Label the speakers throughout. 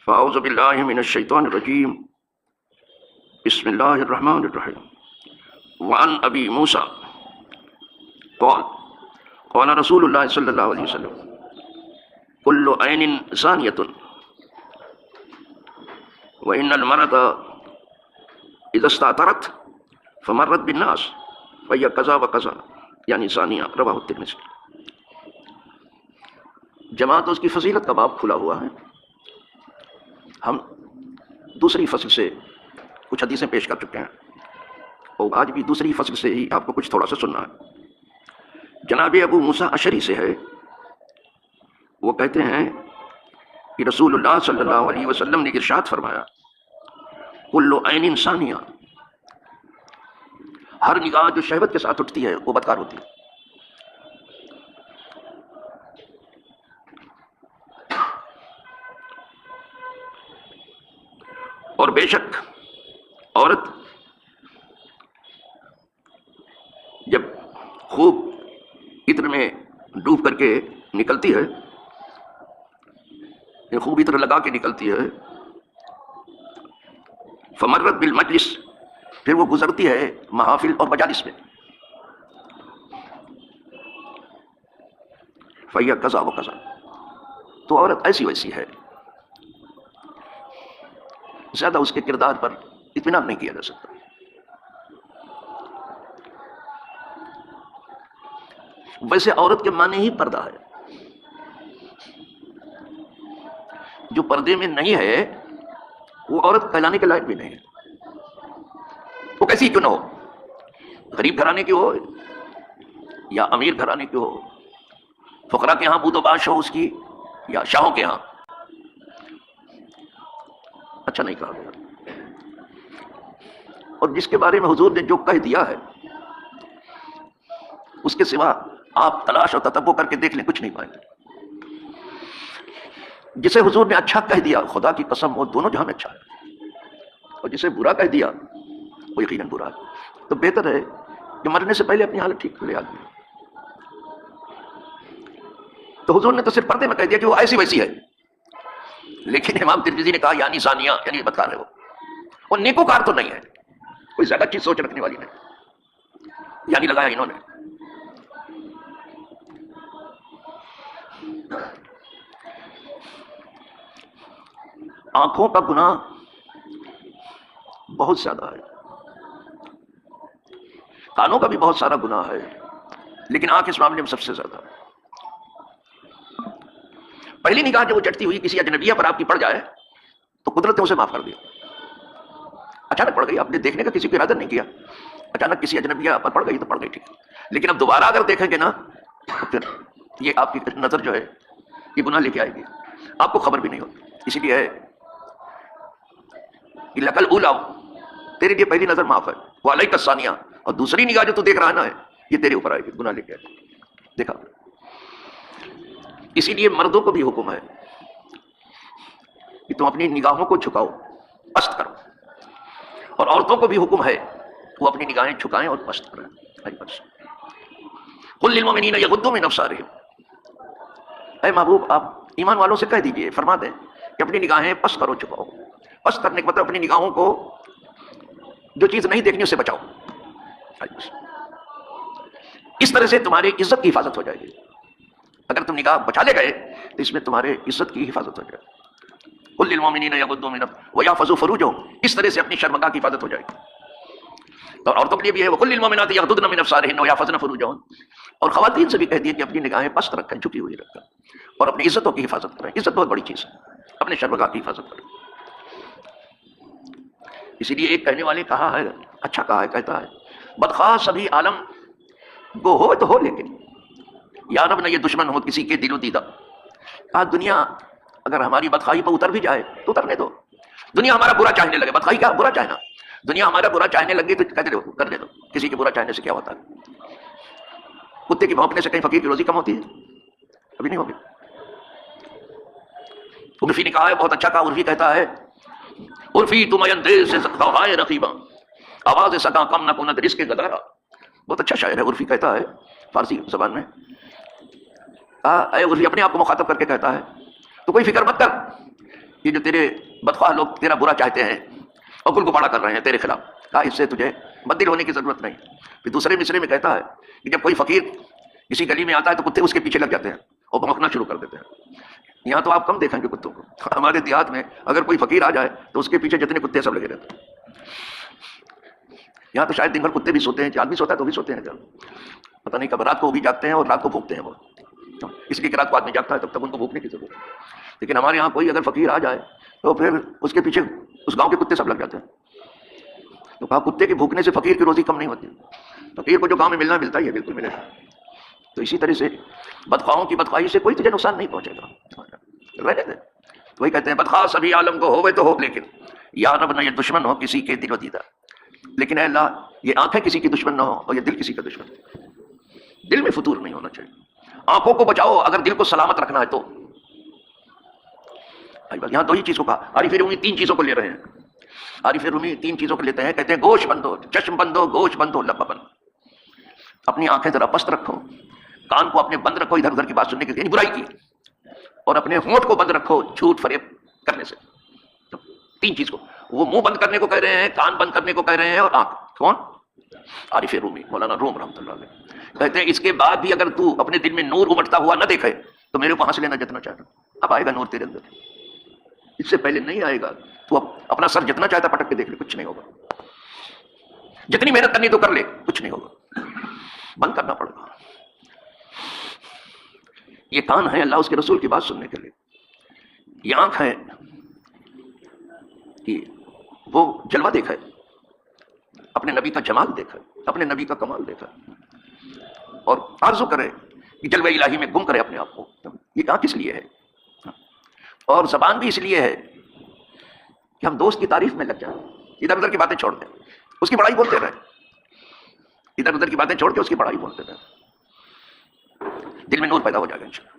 Speaker 1: فاعوذ باللہ من الشیطان الرجیم بسم اللہ الرحمن الرحیم وعن ابی موسیٰ قال قال رسول اللہ صلی اللہ علیہ وسلم کل عین ثانیۃ وإن المرأة اذا استعطرت فمرت بالناس فهي كذا وكذا یعنی ثانیہ رواه الترمذی۔ جماعت اس کی فضیلت کا باب کھلا ہوا ہے۔ ہم دوسری فصل سے کچھ حدیثیں پیش کر چکے ہیں اور آج بھی دوسری فصل سے ہی آپ کو کچھ تھوڑا سا سننا ہے۔ جناب ابو موسیٰ اشعری سے ہے، وہ کہتے ہیں کہ رسول اللہ صلی اللہ علیہ وسلم نے ارشاد فرمایا کل عین ثانیہ، ہر نگاہ جو شہوت کے ساتھ اٹھتی ہے وہ بدکار ہوتی ہے۔ اور بے شک عورت جب خوب عطر میں ڈوب کر کے نکلتی ہے، خوب عطر لگا کے نکلتی ہے، فمرت بالمجلس، پھر وہ گزرتی ہے محافل اور مجالس میں، فہی کذا و کذا، تو عورت ایسی ویسی ہے، زیادہ اس کے کردار پر اطمینان نہیں کیا جا سکتا۔ ویسے عورت کے معنی ہی پردہ ہے، جو پردے میں نہیں ہے وہ عورت کہلانے کے لائق بھی نہیں ہے، وہ کیسی کیوں نہ ہو، غریب گھرانے کی ہو یا امیر گھرانے کی ہو، فقراء کے ہاں بود و باش ہو اس کی یا شاہوں کے ہاں، اچھا نہیں کہا گیا۔ اور جس کے بارے میں حضور نے جو کہہ دیا ہے اس کے سوا آپ تلاش اور تتبع کر کے دیکھ لیں، کچھ نہیں پائیں گے۔ جسے حضور نے اچھا کہہ دیا، خدا کی قسم وہ دونوں جہاں میں اچھا ہے، اور جسے برا کہہ دیا وہ یقیناً برا ہے۔ تو بہتر ہے کہ مرنے سے پہلے اپنی حالت ٹھیک کر لے آدمی۔ تو حضور نے تو صرف پردے میں کہہ دیا کہ وہ ایسی ویسی ہے، لیکن امام ترمذی نے کہا یعنی ثانیہ، یعنی بدکار ہے وہ نیکوکار تو نہیں ہے، کوئی زیادہ اچھی سوچ رکھنے والی نہیں، یعنی لگایا انہوں نے۔ آنکھوں کا گناہ بہت زیادہ ہے، کانوں کا بھی بہت سارا گناہ ہے، لیکن آنکھ اس معاملے میں سب سے زیادہ ہے۔ پہلی نگاہ جب وہ چٹتی ہوئی کسی اجنبیہ پر آپ کی پڑ جائے تو قدرت نے اسے معاف کر دیا، اچانک پڑ گئی، آپ نے دیکھنے کا کسی کو ارادہ نہیں کیا، اچانک کسی اجنبیہ پر پڑ گئی تو پڑ گئی، ٹھیک۔ لیکن اب دوبارہ اگر دیکھیں گے نا تو پھر یہ آپ کی نظر جو ہے یہ گناہ لے کے آئے گی، آپ کو خبر بھی نہیں ہوگی۔ اسی لیے ہے کہ لکل اولا، تیرے لیے پہلی نظر معاف ہے، وعلیک الثانیہ، اور دوسری نگاہ جو تو دیکھ رہا ہے نا یہ تیرے اوپر آئے گی، گناہ لے کے آئے گی۔ دیکھا، اسی لیے مردوں کو بھی حکم ہے کہ تم اپنی نگاہوں کو جھکاؤ، پست کرو، اور عورتوں کو بھی حکم ہے وہ اپنی نگاہیں جھکائیں اور پست کریں۔ قل للمؤمنین یغضوا من ابصارہم، اے محبوب آپ ایمان والوں سے کہہ دیجئے، فرما دیں کہ اپنی نگاہیں پست کرو، جھکاؤ۔ پست کرنے کا مطلب اپنی نگاہوں کو جو چیز نہیں دیکھنی اسے بچاؤ، اس طرح سے تمہاری عزت کی حفاظت ہو جائے گی۔ اگر تم نگاہ بچا لے گئے تو اس میں تمہارے عزت کی حفاظت ہو جائے گی۔ قل للمؤمنین یغضوا من ویحفظوا فروجہم، اس طرح سے اپنی شرمگاہ کی حفاظت ہو جائے گی۔ اور عورتوں کے لیے بھی ہے وقل للمؤمنات یغضضن من ابصارہن ویحفظن فروجہن، اور خواتین سے بھی کہہ دیا کہ اپنی نگاہیں پست رکھیں، جھکی ہوئی رکھیں، اور اپنی عزتوں کی حفاظت کریں۔ عزت بہت بڑی چیز ہے، اپنے شرمگاہ کی حفاظت کریں۔ اسی لیے ایک کہنے والے کہا ہے، اچھا کہا ہے، کہتا ہے بدخواہ سبھی عالم گو ہو تو ہو، لیکن یا رب نہ یہ دشمن ہو کسی کے دل و دیدہ۔ کہا دنیا اگر ہماری بدخواہی پر اتر بھی جائے تو اترنے دو، دنیا ہمارا برا چاہنے لگے، بدخواہی کیا برا چاہنا، دنیا ہمارا برا چاہنے لگے تو کہتے رہو، کرنے دو، کسی کے برا چاہنے سے کیا ہوتا ہے؟ کتے کے بھونکنے سے کہیں فقیر کی روزی کم ہوتی ہے؟ ابھی نہیں ہوگی۔ عرفی نے کہا ہے، بہت اچھا کہا، عرفی کہتا ہے عرفی تم اندیز سے خواہائے رقیبہ، آواز سکا کم نہ کند رزق گدارا۔ بہت اچھا شاعر ہے، عرفی کہتا ہے فارسی زبان میں، اے عرفی اپنے آپ کو مخاطب کر کے کہتا ہے تو کوئی فکر مت کر یہ جو تیرے بدخواہ لوگ تیرا برا چاہتے ہیں اور گل گباڑا کر رہے ہیں تیرے خلاف، کہا اس سے تجھے بدل ہونے کی ضرورت نہیں۔ پھر دوسرے مصرے میں کہتا ہے کہ جب کوئی فقیر کسی گلی میں آتا ہے تو کتے اس کے پیچھے لگ جاتے ہیں اور بھونکنا شروع کر دیتے ہیں۔ یہاں تو آپ کم دیکھیں گے کتوں کو، ہمارے دیہات میں اگر کوئی فقیر آ جائے تو اس کے پیچھے جتنے کتے سب لگے رہتے ہیں۔ یہاں تو شاید دن بھر کتے بھی سوتے ہیں، چال بھی سوتا ہے تو بھی سوتے ہیں، پتہ نہیں کب رات کو وہ بھی جاگتے ہیں اور رات کو بھونکتے ہیں وہ، اس لیے کہ رات کو آدمی جاگتا ہے تب تک ان کو بھونکنے کی ضرورت ہے۔ لیکن ہمارے یہاں کوئی اگر فقیر آ جائے تو پھر اس کے پیچھے اس گاؤں کے کتے سب لگ جاتے ہیں۔ تو کہا کتے کے بھونکنے سے فقیر کی روزی کم نہیں ہوتی، فقیر کو جو گاؤں میں ملنا ملتا ہی ہے، بالکل ملے گا۔ تو اسی طرح سے بدخواہوں کی بدخواہی سے کوئی تجھے نقصان نہیں پہنچے گا، رہنے دے۔ وہی کہتے ہیں بدخواہ سبھی عالم کو ہوئے تو ہو، لیکن یا رب نہ یہ دشمن ہو کسی کے دل و دیدہ۔ لیکن اے اللہ یہ آنکھیں کسی کی دشمن نہ ہو اور یہ دل کسی کا دشمن ہو۔ دل میں فطور نہیں ہونا چاہیے، آنکھوں کو بچاؤ اگر دل کو سلامت رکھنا ہے تو۔ یہاں دو ہی چیزوں کا عارف رومی تین چیزوں کو لے رہے ہیں، عارف رومی تین چیزوں کو لیتے ہیں، کہتے ہیں گوش بندو، چشم بندو، گوش بندو، لب بند۔ اپنی آنکھیں ذرا پست رکھو، کان کو اپنے بند رکھو ادھر ادھر کی بات سننے کے لیے، برائی کی، اور اپنے ہونٹ کو بند رکھو جھوٹ فریب کرنے سے۔ تین چیز کو وہ منہ بند کرنے کو کہہ رہے ہیں، کان بند کرنے کو کہہ رہے ہیں، اور آنکھ۔ کون؟ عارف رومی، مولانا روم رحمۃ اللہ علیہ کہتے ہیں اس کے بعد بھی اگر تو اپنے دل میں نور امٹتا ہوا نہ دیکھے تو میرے کو ہنس لینا جتنا چاہتا، اب آئے گا نور تیرے اندر، اس سے پہلے نہیں آئے گا۔ تو اب اپنا سر جتنا چاہتا پٹک کے دیکھ لے، کچھ نہیں ہوگا۔ جتنی محنت کرنی تو کر لے، کچھ نہیں ہوگا، بند کرنا پڑے گا۔ یہ کان ہے اللہ اس کے رسول کی بات سننے کے لیے، یہ آنکھ ہے کہ وہ جلوہ دیکھا ہے، اپنے نبی کا جمال دیکھا ہے، اپنے نبی کا کمال دیکھا ہے، اور آرزو کرے کہ جلوہ الہی میں گم کرے اپنے آپ کو۔ یہ آنکھ اس لیے ہے، اور زبان بھی اس لیے ہے کہ ہم دوست کی تعریف میں لگ جائیں، ادھر ادھر کی باتیں چھوڑ دیں، اس کی بڑائی بولتے رہے، ادھر ادھر کی باتیں چھوڑ کے اس کی بڑائی بولتے رہے، دل میں نور پیدا ہو جائے گا انشاءاللہ۔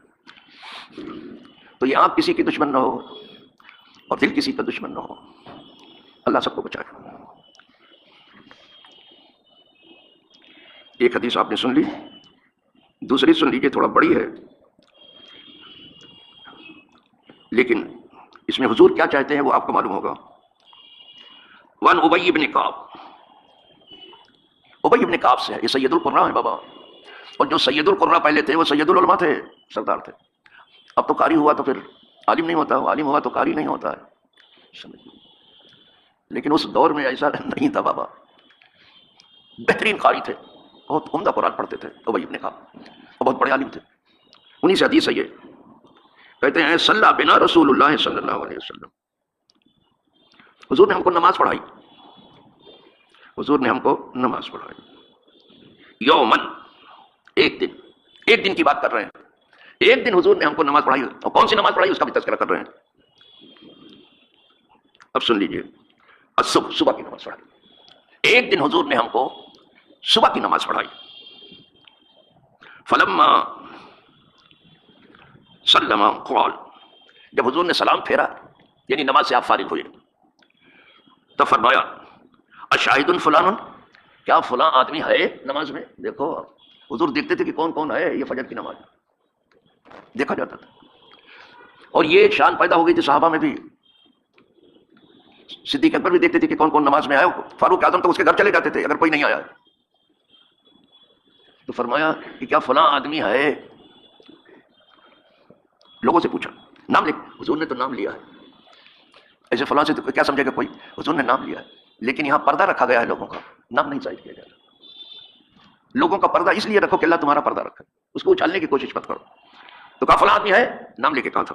Speaker 1: تو یہ آنکھ کسی کی دشمن نہ ہو اور دل کسی کا دشمن نہ ہو، اللہ سب کو بچائے۔ ایک حدیث آپ نے سن لی، دوسری سن لیجیے، تھوڑا بڑی ہے لیکن اس میں حضور کیا چاہتے ہیں وہ آپ کو معلوم ہوگا۔ وان ابی بن کعب، ابی بن کعب سے ہے، یہ سید القراء ہے بابا، اور جو سید القراء پہلے تھے وہ سید العلماء تھے، سردار تھے۔ اب تو قاری ہوا تو پھر عالم نہیں ہوتا، عالم ہوا تو قاری نہیں ہوتا ہے، لیکن اس دور میں ایسا نہیں تھا بابا، بہترین قاری تھے، بہت عمدہ قرآن پڑھتے تھے ابی بن کعب، اور بہت بڑے عالم تھے۔ انہی سے حدیث ہے یہ، کہتے ہیں صلی بنا رسول اللہ صلی اللہ علیہ وسلم، حضور نے ہم کو نماز پڑھائی، حضور نے ہم کو نماز پڑھائی، یومن، ایک دن، ایک دن کی بات کر رہے ہیں، ایک دن حضور نے ہم کو نماز پڑھائی، اور کون سی نماز پڑھائی اس کا بھی تذکرہ کر رہے ہیں۔ اب سن لیجئے، الصبح، صبح کی نماز پڑھائی، ایک دن حضور نے ہم کو صبح کی نماز پڑھائی۔ فلما سلم قال، جب حضور نے سلام پھیرا یعنی نماز سے آپ فارغ ہوئے تو فرمایا اشاہد فلان، کیا فلاں آدمی ہے نماز میں؟ دیکھو حضور دیکھتے تھے کہ کون کون ہے، یہ فجر کی نماز دیکھا جاتا تھا، اور یہ ایک شان پیدا ہو گئی تھی صحابہ میں بھی، صدیق اکبر بھی دیکھتے تھے کہ کون کون نماز میں آیا، فاروق اعظم تو اس کے گھر چلے جاتے تھے اگر کوئی نہیں آیا، تو فرمایا کہ کیا فلاں آدمی ہے، لوگوں سے پوچھا، نام لکھ، حضور نے تو نام لیا ہے، ایسے فلاں سے تو کیا سمجھے گا کوئی، حضور نے نام لیا ہے، لیکن یہاں پردہ رکھا گیا ہے لوگوں کا، نام نہیں ظاہر کیا جاتا، لوگوں کا پردہ اس لیے رکھو کہ اللہ تمہارا پردہ رکھے، اس کو اچھالنے کی کوشش مت کرو۔ تو کہا فلاں آدمی ہے، نام لے کے کہا تھا،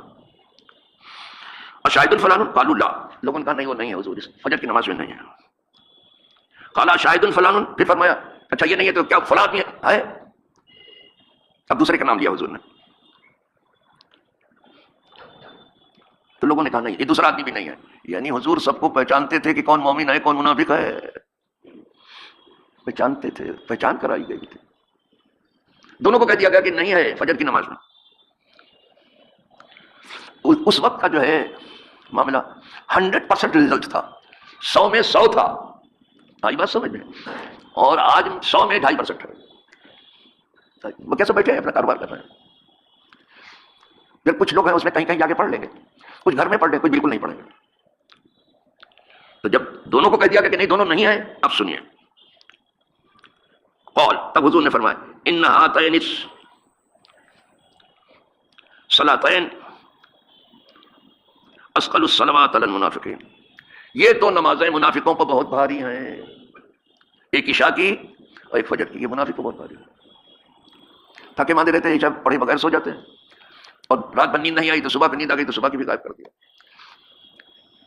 Speaker 1: اشاہد الفلان، قالوا لا، لوگوں نے کہا نہیں وہ نہیں ہے حضور، اس فجر کی نماز میں نہیں ہے۔ قال اشاہد الفلان، پھر فرمایا اچھا یہ نہیں ہے تو کیا فلاں آدمی ہے، اب دوسرے کا نام لیا حضور نے، تو لوگوں نے کہا نہیں یہ دوسرا آدمی بھی نہیں ہے، یعنی حضور سب کو پہچانتے تھے کہ کون مومن ہے کون منافق ہے، پہچانتے تھے، پہچان کرائی گئی تھی، دونوں کو کہہ دیا گیا کہ نہیں ہے فجر کی نماز میں۔ اس وقت کا جو ہے معاملہ 100% رزلٹ تھا، 100 میں 100 تھا، آئی بات سمجھ میں، اور آج 100 میں 2.5% ہے، وہ کیسے بیٹھے ہیں اپنا کاروبار کر رہے ہیں۔ پھر کچھ لوگ ہیں اس میں کہیں کہیں جا کے پڑھ لیں گے، کچھ گھر میں پڑھ لیں، کچھ بالکل نہیں پڑھیں گے. تو جب دونوں کو کہہ دیا کہ نہیں دونوں نہیں ہیں، اب سنیے. قول، تب حضور نے فرمایا ان ہاتین صلاتین اثقل الصلوات علی المنافقین، یہ دو نمازیں منافقوں پر بہت بھاری ہیں، ایک عشاء کی اور ایک فجر کی. یہ منافق کو بہت بھاری ہے. تھکے ماندے رہتے ہیں، عشاء پڑھے بغیر سو جاتے ہیں، اور رات میں نیند نہیں آئی تو صبح کی نیند آ گئی تو صبح کی بھی غائب کر دیا.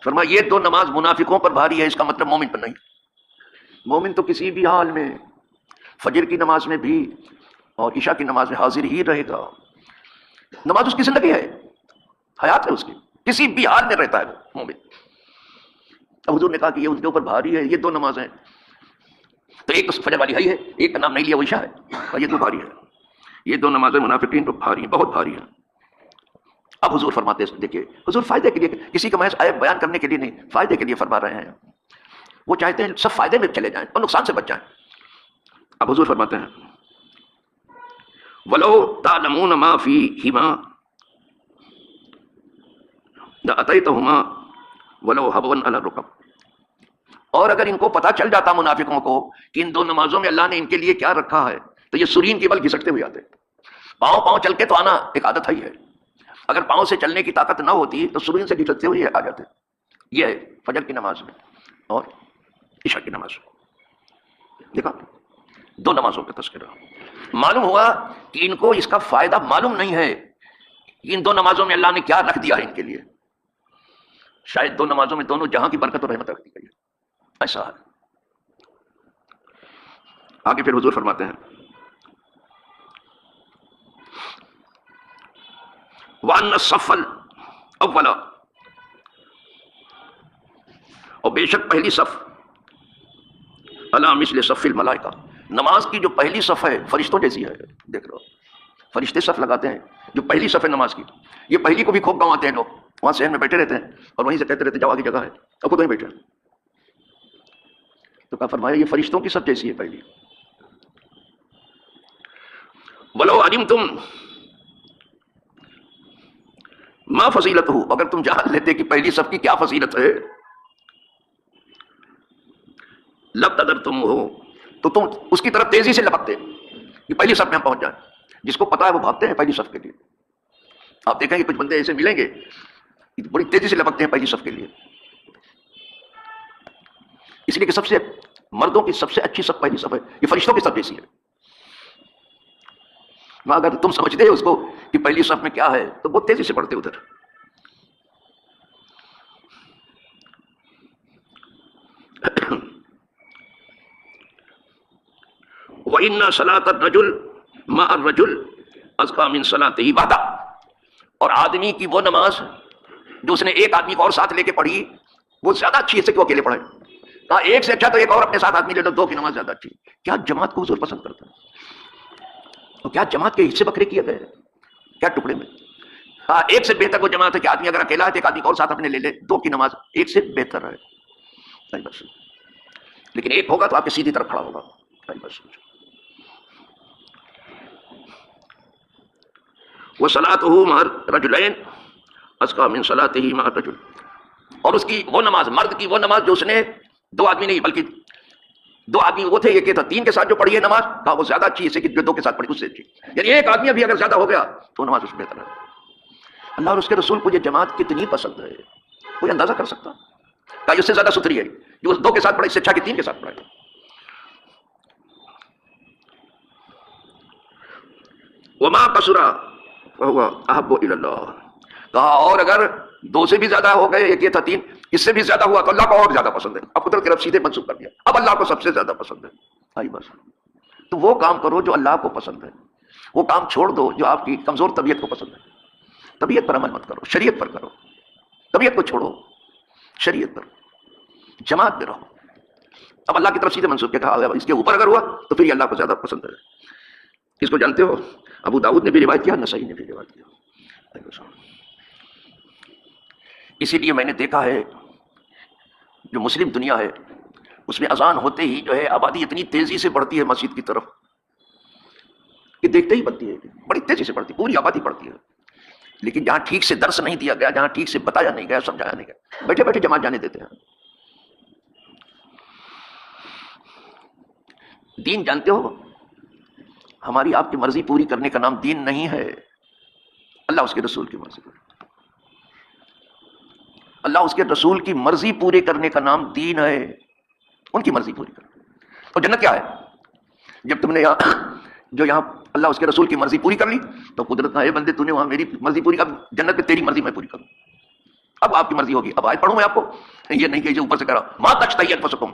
Speaker 1: فرمایا یہ دو نماز منافقوں پر بھاری ہے، اس کا مطلب مومن پر نہیں. مومن تو کسی بھی حال میں فجر کی نماز میں بھی اور عشاء کی نماز میں حاضر ہی رہے گا. نماز اس کی زندگی ہے، حیات ہے اس کی، کسی بھی حال میں رہتا ہے وہ مومن. اب حضور نے کہا کہ یہ ان کے اوپر بھاری ہے، یہ دو نمازیں. تو ایک تو فجر والی ہے، ایک کا نام نہیں لیا وہ عشاء ہے، اور یہ دو بھاری ہے. یہ دو نمازیں منافقین پر بھاری ہیں، بہت بھاری ہیں. اب حضور فرماتے ہیں، دیکھیے حضور فائدے کے لیے، کسی کا محض عیب بیان کرنے کے لیے نہیں، فائدے کے لیے فرما رہے ہیں. وہ چاہتے ہیں سب فائدے میں چلے جائیں اور نقصان سے بچ جائیں. اب حضور فرماتے ہیں وَلَوْ تَعْلَمُونَ مَا فِيهِمَا لَأَتَيْتَهُمَا وَلَوْ حَبْوًا عَلَى الرُّكَبِ، اور اگر ان کو پتہ چل جاتا منافقوں کو کہ ان دو نمازوں میں اللہ نے ان کے لیے کیا رکھا ہے، تو یہ سرین کی بل گھسٹتے ہوئے آتے. پاؤں چل کے تو آنا ایک عادت ہے. اگر پاؤں سے چلنے کی طاقت نہ ہوتی تو سرین سے گھسٹتے ہوئے آ جاتے. یہ ہے فجر کی نماز میں اور عشاء کی نماز میں. دیکھا دو نمازوں کا تذکرہ. معلوم ہوا کہ ان کو اس کا فائدہ معلوم نہیں ہے کہ ان دو نمازوں میں اللہ نے کیا رکھ دیا ہے ان کے لیے. شاید دو نمازوں میں دونوں جہاں کی برکت اور رحمت رکھ دی گئی ہے، ایسا ہے. آگے پھر حضور فرماتے ہیں وَأَنَّ الصَّفَّ الْأَوَّلَ، اور بے شک پہلی صف عَلَى مِثْلِ صَفِّ الْمَلَائِکَةِ، نماز کی جو پہلی صف ہے فرشتوں جیسی ہے. دیکھ لو فرشتے صف لگاتے ہیں، جو پہلی صف ہے نماز کی، یہ پہلی کو بھی خوب گنواتے ہیں لوگ. وہاں صحن میں بیٹھے رہتے ہیں اور وہیں سے کہتے رہتے ہیں جگہ کی جگہ ہے، اب خود وہیں بیٹھے. تو کہا فرمایا یہ فرشتوں کی صف جیسی ہے پہلی. وَلَوْ عَلِمْتُمْ ما فضیلتہ، اگر تم جان لیتے کہ پہلی صف کی کیا فضیلت ہے، لَابْتَدَرْتُمُوهُ، تو تم اس کی طرف تیزی سے لپکتے کہ پہلی صف میں ہم پہنچ جائیں. جس کو پتا ہے وہ بھاگتے ہیں پہلی صف کے لیے. آپ دیکھیں گے کچھ بندے ایسے ملیں گے کہ بڑی تیزی سے لپکتے ہیں پہلی صف کے لیے. اس لیے کہ سب سے مردوں کی سب سے اچھی صف پہلی صف ہے، یہ فرشتوں کی صف جیسی ہے. اگر تم سمجھتے اس کو کہ پہلی صف میں کیا ہے تو بہت تیزی سے بڑھتے ادھر. وَإِنَّ صَلَاةَ الرَّجُلِ مَعَ الرَّجُلِ أَزْكَىٰ مِنْ صَلَاتِهِ وَحْدَهُ، اور آدمی کی وہ نماز جو اس نے ایک آدمی کو اور ساتھ لے کے پڑھی وہ زیادہ اچھی ہے سے کہ وہ اکیلے پڑھے. کہا ایک سے اچھا تو ایک اور اپنے ساتھ آدمی لے لو، دو کی نماز زیادہ اچھی. کیا جماعت کو حضور پسند کرتا ہے، اور کیا جماعت کے حصے بکھرے کیے گئے ہیں، کیا ٹکڑے میں. ہاں ایک سے بہتر وہ جماعت ہے کہ آدمی اگر اکیلا ہے تو ایک آدمی کو اور ساتھ اپنے لے لے، دو کی نماز ایک سے بہتر ہے. بس لیکن ایک ہوگا تو آپ کے سیدھی طرف کھڑا ہوگا. بس وَصَلَاتُهُ مَعَ الرَّجُلَيْنِ أَزْكَىٰ مِنْ صَلَاتِهِ مَعَ الرَّجُلِ، اور اس کی وہ نماز، مرد کی وہ نماز جو اس نے دو آدمی نہیں بلکہ دو آدمی وہ تھے، ایک یہ تھا تین کے ساتھ جو پڑھی ہے نماز، کہا وہ زیادہ اچھی ہے کہ جو دو کے ساتھ پڑھی اس سے اچھی. یعنی ایک آدمی ابھی اگر زیادہ ہو گیا تو نماز اس میں بہتر ہے. اللہ اور اس کے رسول کو یہ جماعت کتنی پسند ہے کوئی اندازہ کر سکتا؟ کہا اس سے زیادہ ستھری ہے جو دو کے ساتھ پڑھے، اس سے اچھا کہ تین کے ساتھ پڑھے. وَمَا قَصُرَ فَهُوَ أَحَبُّ إِلَى اللَّهِ، کہا اور اگر دو سے بھی زیادہ ہو گئے، ایک یہ تھا تین، اس سے بھی زیادہ ہوا تو اللہ کو اور زیادہ پسند ہے. اب قدرت کی طرف سیدھے منسوخ کر دیا، اب اللہ کو سب سے زیادہ پسند ہے. آئی بس. تو وہ کام کرو جو اللہ کو پسند ہے، وہ کام چھوڑ دو جو آپ کی کمزور طبیعت کو پسند ہے. طبیعت پر عمل مت کرو، شریعت پر کرو. طبیعت کو چھوڑو، شریعت پر جماعت میں رہو. اب اللہ کی طرف سیدھے منسوخ کیا، کہا اس کے اوپر اگر ہوا تو پھر یہ اللہ کو زیادہ پسند ہے. اس کو جانتے ہو، ابو داؤد نے بھی روایت کیا، نسائی نے بھی روایت کیا. اسی لیے میں نے دیکھا ہے جو مسلم دنیا ہے اس میں اذان ہوتے ہی جو ہے آبادی اتنی تیزی سے بڑھتی ہے مسجد کی طرف کہ دیکھتے ہی بنتی ہے، بڑی تیزی سے بڑھتی، پوری آبادی بڑھتی ہے. لیکن جہاں ٹھیک سے درس نہیں دیا گیا، جہاں ٹھیک سے بتایا نہیں گیا، سمجھایا نہیں گیا، بیٹھے بیٹھے جماعت جانے دیتے ہیں۔ دین جانتے ہو، ہماری آپ کی مرضی پوری کرنے کا نام دین نہیں ہے، اللہ اس کے رسول کی مرضی پوری، اللہ اس کے رسول کی مرضی پورے کرنے کا نام دین ہے، ان کی مرضی پوری کرنا۔ تو جنت کیا ہے؟ جب تم نے یہاں اللہ اس کے رسول کی مرضی پوری کر لی تو قدرت ہے بندے تو نے وہاں میری مرضی پوری کر، جنت میں تیری مرضی میں پوری کروں، اب آپ کی مرضی ہوگی۔ اب آیت پڑھوں میں آپ کو، یہ نہیں کہ جو اوپر سے کہہ رہا ما تشتہی انفسکم،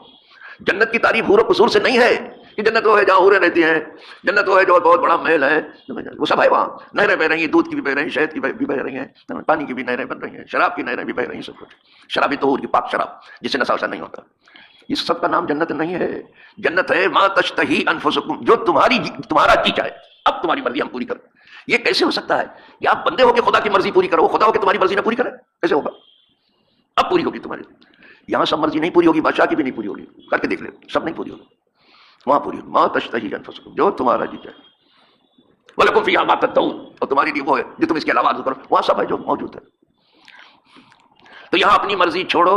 Speaker 1: جنت کی تعریف حور و قصور سے نہیں ہے کہ جنت وہ ہے جہاں حوریں رہتی ہیں، جنت وہ ہے جو بہت بڑا محل ہے، وہ سب ہے وہاں، نہریں بہ رہی ہیں، دودھ کی بھی بہ رہی ہیں، شہد کی بھی بہ رہی ہیں، پانی کی بھی نہریں بن رہی ہیں، شراب کی نہریں بھی بہ رہی ہیں، سب کچھ شرابی طہور کی پاک شراب جس سے نشہ وشا نہیں ہوتا، اس سب کا نام جنت نہیں ہے۔ جنت ہے ما تشتہی انفسکم، جو تمہارا جی چاہے، اب تمہاری مرضی ہم پوری کریں۔ یہ کیسے ہو سکتا ہے کہ آپ بندے ہو کے خدا کی مرضی پوری کرو، خدا ہو کے تمہاری مرضی نہ پوری کرے؟ کیسے ہوگا؟ اب پوری ہوگی تمہاری، یہاں سب مرضی نہیں پوری ہوگی، بادشاہ کی بھی نہیں پوری ہوگی، کر کے دیکھ لے، سب نہیں پوری ہوگی، وہاں پوری ہوگی۔ ما تشتہی انفسکم، جو تمہارا جی چاہے، وَلَكُمْ فِيهَا مَا تَدَّعُونَ، اور تمہاری لیے وہ ہے جو تم اس کے علاوہ عرض کرو، وہاں سب ہے جو موجود ہے۔ تو یہاں اپنی مرضی چھوڑو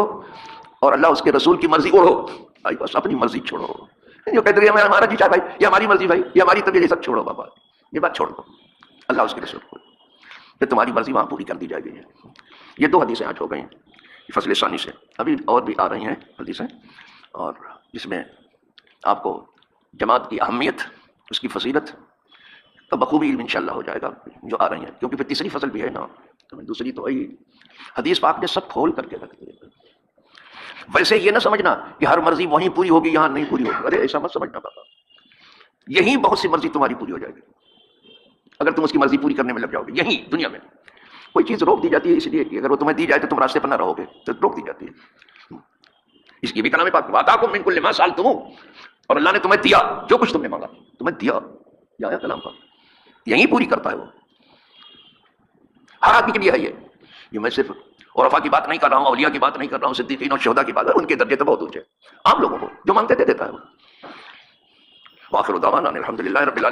Speaker 1: اور اللہ اس کے رسول کی مرضی اوڑھو، بھائی بس اپنی مرضی چھوڑو، جو کہتے ہیں ہمارا جی چاہے بھائی، یہ ہماری مرضی بھائی، یہ ہماری طبیعت، یہ سب چھوڑو بابا، یہ بات چھوڑ دو، اللہ اس کے رسول کو، پھر تمہاری مرضی وہاں پوری کر دی جائے گی۔ یہ دو حدیثیں آج ہو گئی ہیں فصل ثانی سے، ابھی اور بھی آ رہی ہیں حدیثیں، اور جس میں آپ کو جماعت کی اہمیت، اس کی فضیلت تو بخوبی علم انشاءاللہ ہو جائے گا جو آ رہی ہیں، کیونکہ پھر تیسری فصل بھی ہے نا، دوسری تو وہی حدیث پاک نے سب کھول کر کے رکھ دیا۔ ویسے یہ نہ سمجھنا کہ ہر مرضی وہیں پوری ہوگی یہاں نہیں پوری ہوگی، ارے ایسا مت سمجھنا بابا، یہیں بہت سی مرضی تمہاری پوری ہو جائے گی اگر تم اس کی مرضی پوری کرنے میں لگ جاؤ گے۔ یہیں دنیا میں کوئی چیز روک دی جاتی ہے اس لیے کہ اگر وہ تمہیں دی جائے تو تم راستے پر نہ رہو گے، تو روک دی جاتی ہے۔ اس کی بھی کلام پاک وَآتَاكُم مِّن كُلِّ مَا سَأَلْتُمُوهُ، اور اللہ نے تمہیں دیا جو کچھ تم نے مانگا، تمہیں دیا، یہ آیا کلام پاک، یہیں پوری کرتا ہے وہ، ہر آدمی کے لیے ہے یہ میں صرف عرفاء کی بات نہیں کر رہا ہوں، اولیاء کی بات نہیں کر رہا ہوں، صدیقین اور شہداء کی بات ہے، ان کے درجے تو بہت اونچے، عام لوگوں کو جو مانگتے دے دیتا ہے وہ۔ وآخر دعوانا الحمد للہ رب العالمین۔